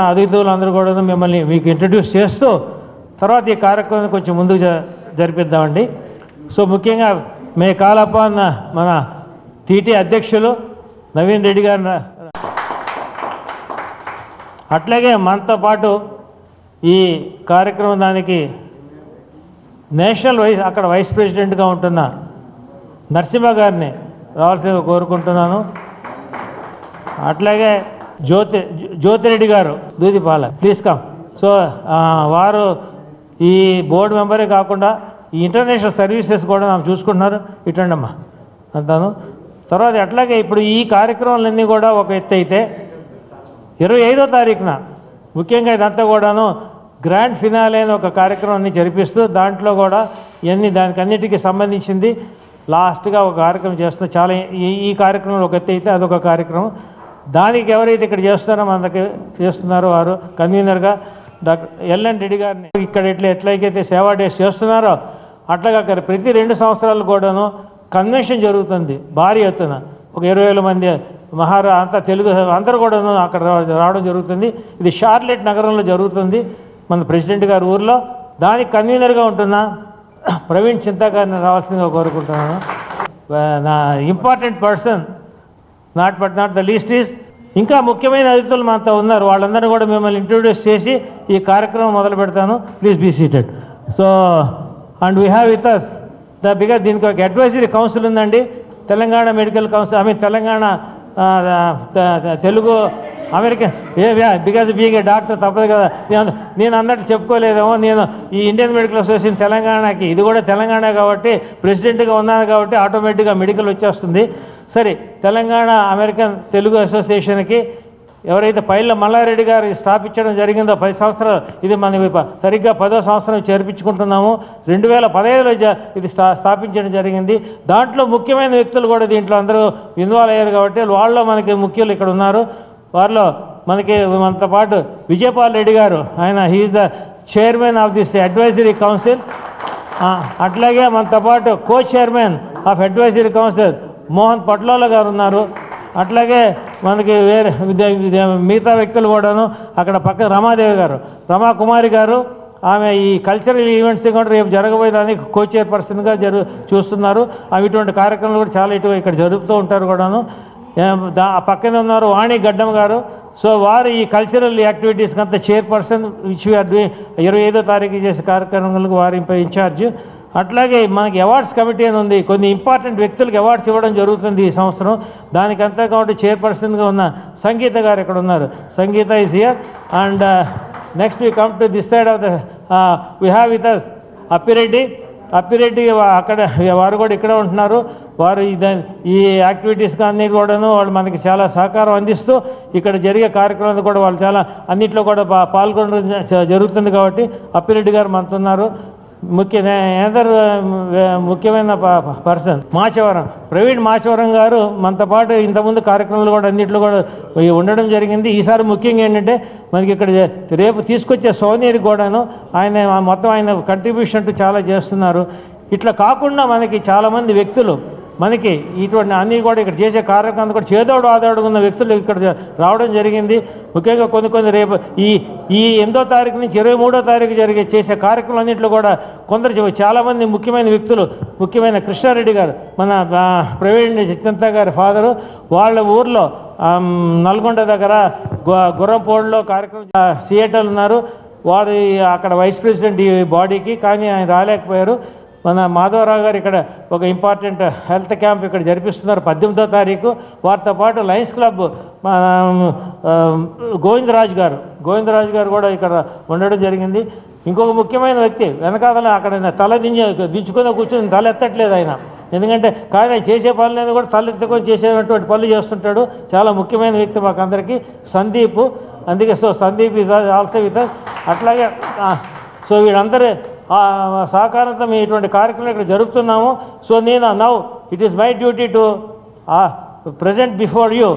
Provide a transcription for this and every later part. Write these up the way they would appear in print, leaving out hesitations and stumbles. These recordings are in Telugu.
అతిథులందరూ కూడా మిమ్మల్ని మీకు ఇంట్రడ్యూస్ చేస్తూ తర్వాత ఈ కార్యక్రమాన్ని కొంచెం ముందుకు జరిపిద్దామండి. సో ముఖ్యంగా మే కాలపాన్ మన టీటీ అధ్యక్షులు నవీన్ రెడ్డి గారు, అట్లాగే మనతో పాటు ఈ కార్యక్రమం దానికి నేషనల్ అక్కడ వైస్ ప్రెసిడెంట్గా ఉంటున్న నరసింహ గారిని రావాల్సిందిగా కోరుకుంటున్నాను. అట్లాగే జ్యోతిరెడ్డి గారు దూదిపాల, ప్లీజ్ కమ్. సో వారు ఈ బోర్డు మెంబరే కాకుండా ఈ ఇంటర్నేషనల్ సర్వీసెస్ కూడా నాకు చూసుకుంటున్నారు. ఇటండి అమ్మా అంటాను. తర్వాత అట్లాగే ఇప్పుడు ఈ కార్యక్రమాలన్నీ కూడా ఒక ఎత్తు అయితే 25వ తారీఖున ముఖ్యంగా ఇదంతా కూడాను గ్రాండ్ ఫినాలే అని ఒక కార్యక్రమాన్ని జరిపిస్తూ దాంట్లో కూడా ఇవన్నీ దానికి అన్నిటికీ సంబంధించింది లాస్ట్గా ఒక కార్యక్రమం చేస్తున్నారు. చాలా ఈ కార్యక్రమం ఒక ఎత్తు అయితే అదొక కార్యక్రమం. దానికి ఎవరైతే ఇక్కడ చేస్తున్నారో మనకి చేస్తున్నారో వారు కన్వీనర్గా డాక్టర్ ఎల్ఎన్ రెడ్డి గారిని ఇక్కడ ఎట్లయితే సేవా డేస్ చేస్తున్నారో అట్లాగా ప్రతి 2 సంవత్సరాలు కూడాను కన్వెన్షన్ జరుగుతుంది భారీ ఎత్తున. ఒక 20,000 మంది అంతా తెలుగు అందరూ కూడాను అక్కడ రావడం జరుగుతుంది. ఇది షార్లెట్ నగరంలో జరుగుతుంది, మన ప్రెసిడెంట్ గారి ఊర్లో. దానికి కన్వీనర్గా ఉంటున్న ప్రవీణ్ చింతా గారిని రావాల్సిందిగా కోరుకుంటున్నాను. నా important person not the least is ఇంకా ముఖ్యమైన అతిథులు మనతో ఉన్నారు. వాళ్ళందరూ కూడా మిమ్మల్ని ఇంట్రొడ్యూస్ చేసి ఈ కార్యక్రమం మొదలు పెడతాను. Please be seated. So and we have with us because దీనికి ఒక అడ్వైజరీ కౌన్సిల్ ఉందండి, Telangana medical council, Telangana Telugu American because being a doctor తప్పదు కదా. నేను అన్నట్టు చెప్పుకోలేదేమో, నేను ఈ ఇండియన్ మెడికల్ అసోసియేషన్ తెలంగాణకి, ఇది కూడా తెలంగాణ కాబట్టి ప్రెసిడెంట్గా ఉన్నాను కాబట్టి ఆటోమేటిక్గా మెడికల్ వచ్చేస్తుంది. సరే, తెలంగాణ అమెరికన్ తెలుగు అసోసియేషన్కి ఎవరైతే పైళ్ళ మల్లారెడ్డి గారు స్థాపించడం జరిగిందో 10 సంవత్సరాలు, ఇది మనం సరిగ్గా 10వ సంవత్సరం చేర్పించుకుంటున్నాము. 2015లో ఇది స్థాపించడం జరిగింది. దాంట్లో ముఖ్యమైన వ్యక్తులు కూడా దీంట్లో అందరూ ఇన్వాల్వ్ అయ్యారు కాబట్టి వాళ్ళలో మనకి ముఖ్యులు ఇక్కడ ఉన్నారు. వారిలో మనతో పాటు విజయపాల్ రెడ్డి గారు, ఆయన he is the chairman of this advisory council. అట్లాగే మనతో పాటు co chairman of advisory council Mohan Patlola గారు ఉన్నారు. అట్లాగే మనకి వేరే మిగతా వ్యక్తులు కూడాను అక్కడ పక్కన రమాదేవి గారు, రమాకుమారి గారు, ఆమె ఈ కల్చరల్ ఈవెంట్స్ కూడా రేపు జరగబోయేదానికి కో చైర్పర్సన్గా చూస్తున్నారు. ఇటువంటి కార్యక్రమాలు కూడా చాలా ఇక్కడ జరుపుతూ ఉంటారు కూడాను. పక్కనే ఉన్నారు వాణి గడ్డం గారు. సో వారు ఈ కల్చరల్ యాక్టివిటీస్కి అంతా చైర్పర్సన్, విచ్ వీఆర్ డూయింగ్ 25వ తారీఖు చేసే కార్యక్రమాలకు వారి ఇన్ఛార్జ్. అట్లాగే మనకి అవార్డ్స్ కమిటీ అని ఉంది, కొన్ని ఇంపార్టెంట్ వ్యక్తులకు అవార్డ్స్ ఇవ్వడం జరుగుతుంది ఈ సంవత్సరం. దానికంతా కాబట్టి చైర్పర్సన్గా ఉన్న సంగీత గారు ఇక్కడ ఉన్నారు. Sangeetha is here. And next we come to this side of the we have with us Appireddy అక్కడ వారు కూడా ఇక్కడ ఉంటున్నారు. వారు ఈ యాక్టివిటీస్కి అన్నిటి కూడాను వాళ్ళు మనకి చాలా సహకారం అందిస్తూ ఇక్కడ జరిగే కార్యక్రమాలు కూడా వాళ్ళు చాలా అన్నింటిలో కూడా పాల్గొనడం జరుగుతుంది. కాబట్టి అప్పిరెడ్డి గారు మనతో ఉన్నారు. ముఖ్యమైన పర్సన్ ప్రవీణ్ మాచవరం గారు మనతో పాటు ఇంతకుముందు కార్యక్రమాలు కూడా అన్నింటిలో కూడా ఉండడం జరిగింది. ఈసారి ముఖ్యంగా ఏంటంటే మనకి ఇక్కడ రేపు తీసుకొచ్చే సోనీకి కూడాను ఆయన కంట్రిబ్యూషన్ చాలా చేస్తున్నారు. ఇట్లా కాకుండా మనకి చాలామంది వ్యక్తులు మనకి ఇటువంటి అన్నీ కూడా ఇక్కడ చేసే కార్యక్రమాలు కూడా చేదోడు ఆదోడుకున్న వ్యక్తులు ఇక్కడ రావడం జరిగింది. ముఖ్యంగా కొన్ని రేపు ఈ 8వ తారీఖు నుంచి 23వ తారీఖు చేసే కార్యక్రమం అన్నింటిలో కూడా కొందరు చాలామంది ముఖ్యమైన వ్యక్తులు, ముఖ్యమైన కృష్ణారెడ్డి గారు, మన ప్రవీణ్ చింతా గారి ఫాదరు, వాళ్ళ ఊర్లో నల్గొండ దగ్గర గుర్రంపోడులో కార్యక్రమం సియేటర్లు ఉన్నారు. వారు అక్కడ వైస్ ప్రెసిడెంట్ ఈ బాడీకి, కానీ ఆయన రాలేకపోయారు. మన మాధవరావు గారు ఇక్కడ ఒక ఇంపార్టెంట్ హెల్త్ క్యాంప్ ఇక్కడ జరిపిస్తున్నారు 18వ తారీఖు. వారితో పాటు లయన్స్ క్లబ్ గోవిందరాజు గారు కూడా ఇక్కడ ఉండడం జరిగింది. ఇంకొక ముఖ్యమైన వ్యక్తి వెనకాల అక్కడ తల దించుకొని కూర్చొని తల ఎత్తట్లేదు ఆయన, ఎందుకంటే కానీ ఆయన చేసే పనులను కూడా తలెత్తుకొని చేసేటువంటి పనులు చేస్తుంటాడు. చాలా ముఖ్యమైన వ్యక్తి మాకందరికీ సందీప్. అందుకే so Sandeep is also with. అట్లాగే సో వీళ్ళందరూ సహకారంతో మేము ఇటువంటి కార్యక్రమం ఇక్కడ జరుపుతున్నాము. సో నేను now it is my duty to present before you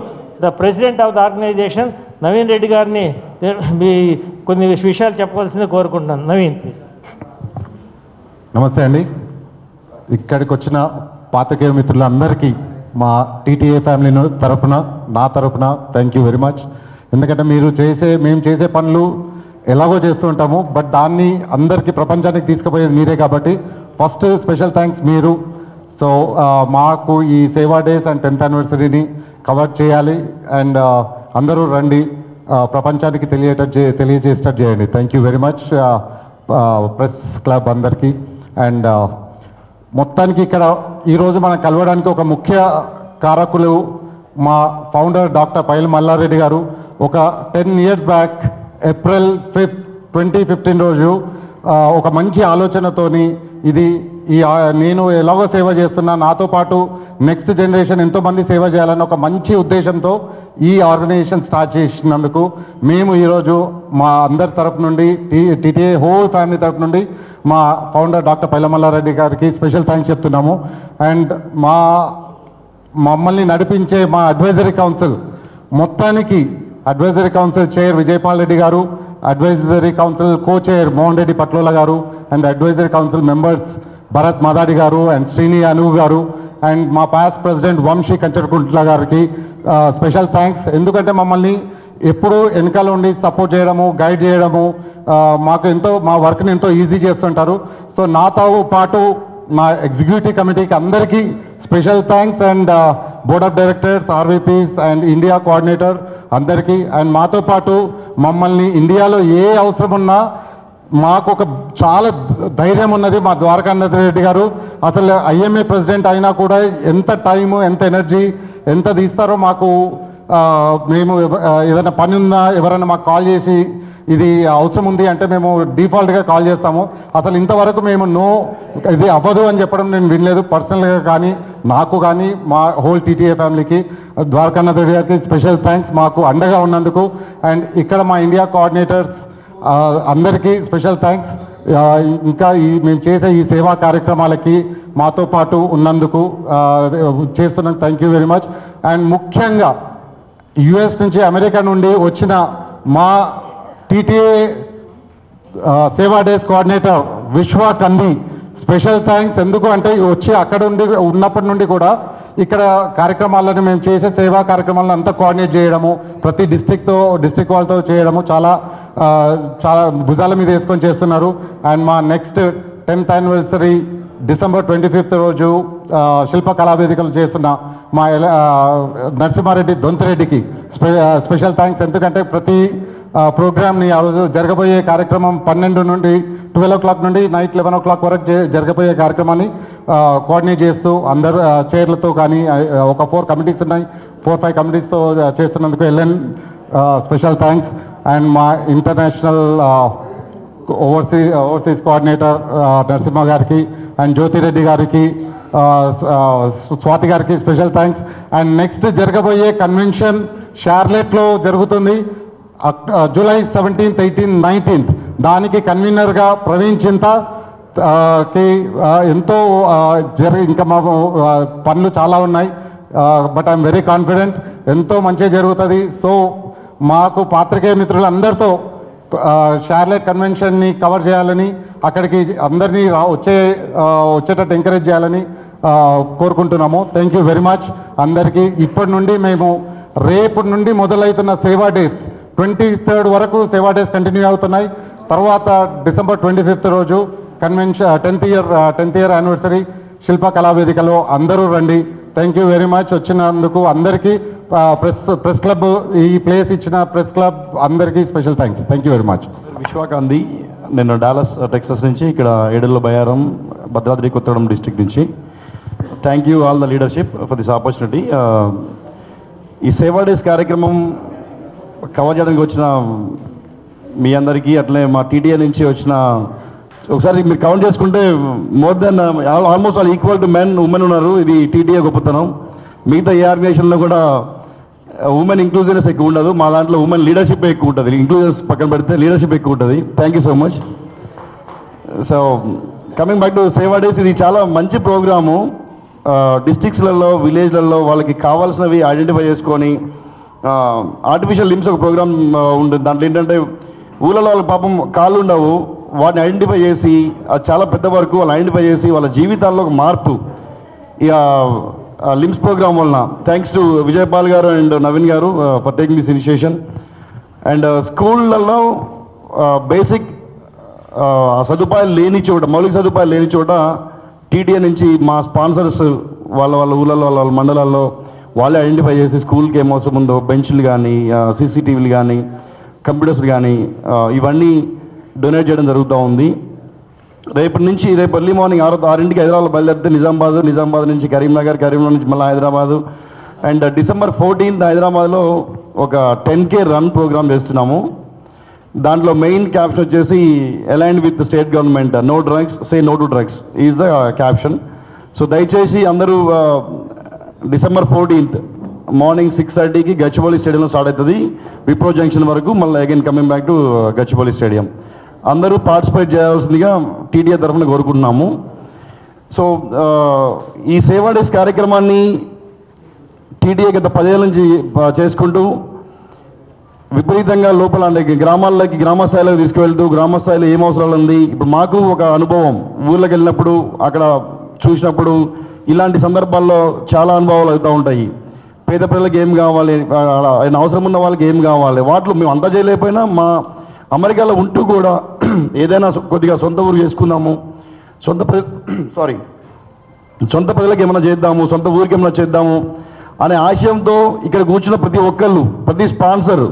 the president of the organisation Naveen Reddy గారిని మీ కొన్ని విషయాలు చెప్పవలసింది కోరుకుంటున్నాను. నవీన్ ప్లీజ్. నమస్తే అండి. ఇక్కడికి వచ్చిన పాత్రికేయ మిత్రులందరికీ మా టీటీఏ ఫ్యామిలీ తరఫున, నా తరఫున థ్యాంక్ యూ వెరీ మచ్. ఎందుకంటే మేము చేసే పనులు ఎలాగో చేస్తూ ఉంటాము, బట్ దాన్ని అందరికీ ప్రపంచానికి తీసుకుపోయేది మీరే కాబట్టి ఫస్ట్ స్పెషల్ థ్యాంక్స్ మీరు. సో మాకు ఈ Seva days and 10th anniversary cover చేయాలి అండ్ అందరూ రండి, ప్రపంచానికి తెలియజేసేటట్టు చేయండి. Thank you very much press club అందరికీ. అండ్ మొత్తానికి ఇక్కడ ఈరోజు మనం కలవడానికి ఒక ముఖ్య కారకులు మా ఫౌండర్ డాక్టర్ పైల మల్లారెడ్డి గారు. ఒక 10 years బ్యాక్ April 5th 2015 రోజు ఒక మంచి ఆలోచనతోని నేను ఎలాగో సేవ చేస్తున్నా, నాతో పాటు నెక్స్ట్ జనరేషన్ ఎంతోమంది సేవ చేయాలని ఒక మంచి ఉద్దేశంతో ఈ ఆర్గనైజేషన్ స్టార్ట్ చేసినందుకు మేము ఈరోజు మా అందరి తరపు నుండి టీటీఏ హోల్ ఫ్యామిలీ తరపు నుండి మా ఫౌండర్ డాక్టర్ పైల మల్లారెడ్డి గారికి స్పెషల్ థ్యాంక్స్ చెప్తున్నాము. అండ్ మమ్మల్ని నడిపించే మా అడ్వైజరీ కౌన్సిల్, మొత్తానికి advisory council chair Vijayapal Reddy గారు, advisory council co chair Mohan Reddy Patlola గారు, and advisory council members Bharat Madadi గారు అండ్ శ్రీని అనువు గారు, అండ్ మా పాస్ట్ ప్రెసిడెంట్ వంశీ కంచరకుంట్ల గారికి స్పెషల్ థ్యాంక్స్. ఎందుకంటే మమ్మల్ని ఎప్పుడూ వెనకాల ఉండి సపోర్ట్ చేయడము, గైడ్ చేయడము, మా వర్క్ని ఎంతో ఈజీ చేస్తుంటారు. సో నాతో పాటు మా ఎగ్జిక్యూటివ్ కమిటీకి అందరికీ special thanks. And board of directors, RVPs and India coordinator అందరికీ. అండ్ మాతో పాటు మమ్మల్ని ఇండియాలో ఏ అవసరం ఉన్నా మాకు ఒక చాలా ధైర్యం ఉన్నది మా ద్వారకానాథ్ రెడ్డి గారు. అసలు ఐఎంఏ ప్రెసిడెంట్ అయినా కూడా ఎంత టైము, ఎంత ఎనర్జీ, ఎంత తీస్తారో మాకు. మేము ఏదైనా పని ఉందా, ఎవరైనా మాకు కాల్ చేసి ఇది అవసరం ఉంది అంటే మేము డిఫాల్ట్గా కాల్ చేస్తాము. అసలు ఇంతవరకు మేము ఇది అవ్వదు అని చెప్పడం నేను వినలేదు, పర్సనల్గా కానీ నాకు కానీ మా హోల్ టీటీఏ ఫ్యామిలీకి. ద్వారకానాథ్ రెడ్డి గారికి స్పెషల్ థ్యాంక్స్ మాకు అండగా ఉన్నందుకు. అండ్ ఇక్కడ మా ఇండియా కోఆర్డినేటర్స్ అందరికీ స్పెషల్ థ్యాంక్స్. ఇంకా మేము చేసే ఈ సేవా కార్యక్రమాలకి మాతో పాటు ఉన్నందుకు చేస్తున్నాం. Thank you very much. And ముఖ్యంగా యుఎస్ నుంచి, అమెరికా నుండి వచ్చిన మా టీటీఏ సేవా డేస్ కోఆర్డినేటర్ విశ్వ కంది స్పెషల్ థ్యాంక్స్. ఎందుకు అంటే వచ్చి అక్కడ ఉన్నప్పటి నుండి కూడా ఇక్కడ కార్యక్రమాలను మేము చేసే సేవా కార్యక్రమాలను అంతా కోఆర్డినేట్ చేయడము, ప్రతి డిస్ట్రిక్ట్ వాళ్ళతో చేయడము చాలా భుజాల మీద వేసుకొని చేస్తున్నారు. అండ్ మా next 10th anniversary December 25th రోజు శిల్ప కళావేదికలు చేస్తున్న మా నరసింహారెడ్డి దొంతిరెడ్డికి స్పెషల్ థ్యాంక్స్. ఎందుకంటే ప్రతి ప్రోగ్రామ్ని ఆ రోజు జరగబోయే కార్యక్రమం 12 నుండి 12 o'clock నుండి నైట్ 11 o'clock వరకు జరగబోయే కార్యక్రమాన్ని కోఆర్డినేట్ చేస్తూ అందరు చైర్లతో కానీ ఒక 4 కమిటీస్ ఉన్నాయి, 4-5 కమిటీస్తో చేస్తున్నందుకు స్పెషల్ థ్యాంక్స్. అండ్ మా ఇంటర్నేషనల్ ఓవర్సీస్ కోఆర్డినేటర్ నరసింహ గారికి అండ్ జ్యోతిరెడ్డి గారికి, స్వాతి గారికి స్పెషల్ థ్యాంక్స్. అండ్ నెక్స్ట్ జరగబోయే కన్వెన్షన్ షార్లెట్లో జరుగుతుంది July 17th, 18th, 19th. దానికి కన్వీనర్గా ప్రవీణ్ చింతకి ఎంతో ఇంకా మా పనులు చాలా ఉన్నాయి, బట్ ఐఎమ్ వెరీ కాన్ఫిడెంట్ ఎంతో మంచిగా జరుగుతుంది. సో మాకు పాత్రికేయ మిత్రులందరితో షార్లెట్ కన్వెన్షన్ని కవర్ చేయాలని, అక్కడికి అందరినీ వచ్చేటట్టు ఎంకరేజ్ చేయాలని కోరుకుంటున్నాము. థ్యాంక్ యూ వెరీ మచ్ అందరికీ. ఇప్పటి నుండి మేము రేపు నుండి మొదలవుతున్న సేవా డేస్ 23rd వరకు సేవా డేస్ కంటిన్యూ అవుతున్నాయి. తర్వాత December 25th రోజు convention 10th year anniversary Shilpa కళావేదికలో అందరూ రండి. థ్యాంక్ యూ వెరీ మచ్ వచ్చినందుకు అందరికీ. ప్రెస్ క్లబ్ ఈ ప్లేస్ ఇచ్చిన ప్రెస్ క్లబ్ అందరికీ special thanks. Thank you very much. Vishwakanti, నేను డాలస్ టెక్సస్ నుంచి, ఇక్కడ ఏడెల్ల బయారం భద్రాద్రి కొత్తగూడెం డిస్ట్రిక్ట్ నుంచి. Thank you all the leadership for this opportunity. ఈ సేవా డేస్ కార్యక్రమం కవర్ చేయడానికి వచ్చిన మీ అందరికీ, అట్లనే మా టీటీఏ నుంచి వచ్చిన, ఒకసారి మీరు కౌంట్ చేసుకుంటే more than almost all equal to men women ఉన్నారు. ఇది టీటీఏ గొప్పతనం. మిగతా ఏ ఆర్గనైజేషన్లో కూడా ఉమెన్ ఇంక్లూజివ్నెస్ ఎక్కువ ఉండదు, మా దాంట్లో ఉమెన్ లీడర్షిప్ ఎక్కువ ఉంటుంది. ఇంక్లూజివ్నెస్ పక్కన పెడితే లీడర్షిప్ ఎక్కువ ఉంటుంది. Thank you so much. So coming back to సేవా డేస్, ఇది చాలా మంచి ప్రోగ్రాము. డిస్ట్రిక్ట్స్లలో, విలేజ్లలో వాళ్ళకి కావాల్సినవి ఐడెంటిఫై చేసుకొని ఆర్టిఫిషియల్ లిమ్స్ ఒక ప్రోగ్రామ్ ఉంటుంది. దాంట్లో ఏంటంటే ఊళ్ళలో వాళ్ళ పాపం కాళ్ళు ఉండవు, వాటిని ఐడెంటిఫై చేసి, అది చాలా పెద్ద వరకు వాళ్ళు ఐడెంటిఫై చేసి వాళ్ళ జీవితాల్లో ఒక మార్పు ఇక లిమ్స్ ప్రోగ్రామ్ వలన. థ్యాంక్స్ టు విజయపాల్ గారు అండ్ నవీన్ గారు for taking this initiation. And స్కూళ్ళల్లో బేసిక్ సదుపాయాలు లేని చోట, మౌలిక సదుపాయాలు లేని చోట టీటీఏ నుంచి మా స్పాన్సర్స్ వాళ్ళ ఊళ్ళలో వాళ్ళ మండలాల్లో వాళ్ళే ఐడెంటిఫై చేసి స్కూల్కి ఏం అవసరం ఉందో బెంచ్లు కానీ సీసీటీవీలు కానీ కంప్యూటర్స్ కానీ ఇవన్నీ డొనేట్ చేయడం జరుగుతూ ఉంది. రేపు ఎర్లీ మార్నింగ్ 6 హైదరాబాద్ బయలుదేరితే నిజామాబాద్ నుంచి కరీంనగర్ నుంచి మళ్ళీ హైదరాబాదు. అండ్ December 14th హైదరాబాద్లో ఒక 10K రన్ ప్రోగ్రామ్ చేస్తున్నాము. దాంట్లో మెయిన్ క్యాప్షన్ వచ్చేసి aligned with state government, no drugs, say no to drugs is the caption. So దయచేసి అందరూ December 14th మార్నింగ్ 6:30కి గచ్చిబౌలి స్టేడియంలో స్టార్ట్ అవుతుంది, విప్రో జంక్షన్ వరకు, మళ్ళీ again coming back to Gachibowli stadium. అందరూ పార్టిసిపేట్ చేయాల్సిందిగా టీటీఏ తరఫున కోరుకుంటున్నాము. సో ఈ సేవా డేస్ కార్యక్రమాన్ని టీటీఏ గత 10 ఏళ్ళ నుంచి చేసుకుంటూ విపరీతంగా లోపల గ్రామ స్థాయిలోకి తీసుకువెళ్తూ గ్రామ స్థాయిలో ఏం అవసరాలు ఉంది. ఇప్పుడు మాకు ఒక అనుభవం, ఊర్లోకి వెళ్ళినప్పుడు అక్కడ చూసినప్పుడు ఇలాంటి సందర్భాల్లో చాలా అనుభవాలు అవుతూ ఉంటాయి. పేద పిల్లలకి ఏం కావాలి, ఆయన అవసరం ఉన్న వాళ్ళకి ఏం కావాలి, వాటిలో మేము అంతా చేయలేకపోయినా మా అమెరికాలో ఉంటూ కూడా ఏదైనా కొద్దిగా సొంత ఊరు చేసుకుందాము, సొంత ప్రజలకు ఏమైనా చేద్దాము, సొంత ఊరికి ఏమైనా చేద్దాము అనే ఆశయంతో ఇక్కడ కూర్చున్న ప్రతి ఒక్కళ్ళు, ప్రతి sponsor,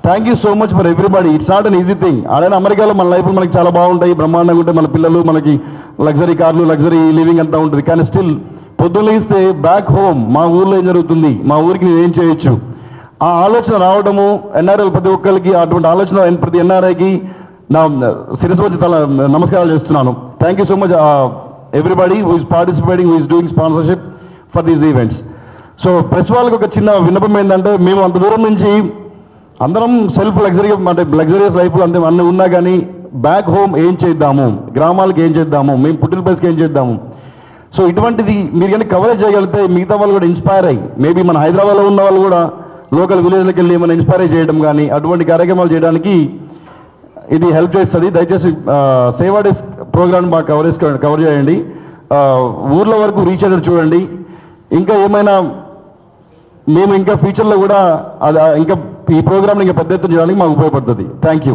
thank you so much for everybody. It's not an easy thing. అలానే అమెరికాలో మన లైఫ్ మనకి చాలా బాగుంటాయి, బ్రహ్మాండంగా ఉంటాయి, మన పిల్లలు, మనకి లగ్జరీ కార్లు, లగ్జరీ లివింగ్ అంతా ఉంటుంది. కానీ స్టిల్ పొద్దున్న లేస్తే బ్యాక్ హోమ్ మా ఊర్లో ఏం జరుగుతుంది, మా ఊరికి నేను ఏం చేయొచ్చు, ఆ ఆలోచన రావడము ఎన్ఆర్ఐ ప్రతి ఒక్కరికి, అటువంటి ఆలోచన ప్రతి ఎన్ఆర్ఐకి నా శిరస్సు వచ్చి నమస్కారాలు చేస్తున్నాను. Thank you so much everybody who is participating, who is doing sponsorship for these events. So press వాళ్ళకి ఒక చిన్న విన్నపం ఏంటంటే, మేము అంత దూరం నుంచి అందరం సెల్ఫ్ లగ్జరియస్ లైఫ్లో అన్నీ ఉన్నా కానీ బ్యాక్ హోమ్ ఏం చేద్దాము, గ్రామాలకు ఏం చేద్దాము, మేము పుట్టిన ప్లేస్కి ఏం చేద్దాము. సో ఇటువంటిది మీరు కానీ కవరేజ్ చేయగలిగితే మిగతా వాళ్ళు కూడా ఇన్స్పైర్ అయ్యి, మేబీ మన హైదరాబాద్లో ఉన్న వాళ్ళు కూడా లోకల్ విలేజ్లోకి వెళ్ళి ఏమైనా ఇన్స్పైర్ చేయడం కానీ అటువంటి కార్యక్రమాలు చేయడానికి ఇది హెల్ప్ చేస్తుంది. దయచేసి సేవా డేస్ ప్రోగ్రామ్ బాగా కవర్ చేయండి, ఊర్ల వరకు రీచ్ అయ్యేది చూడండి. ఇంకా ఏమైనా మేము ఇంకా ఫ్యూచర్లో కూడా ఇంకా ఈ ప్రోగ్రామ్ని ఇంకా పెద్ద ఎత్తున చేయడానికి మాకు ఉపయోగపడుతుంది. Thank you.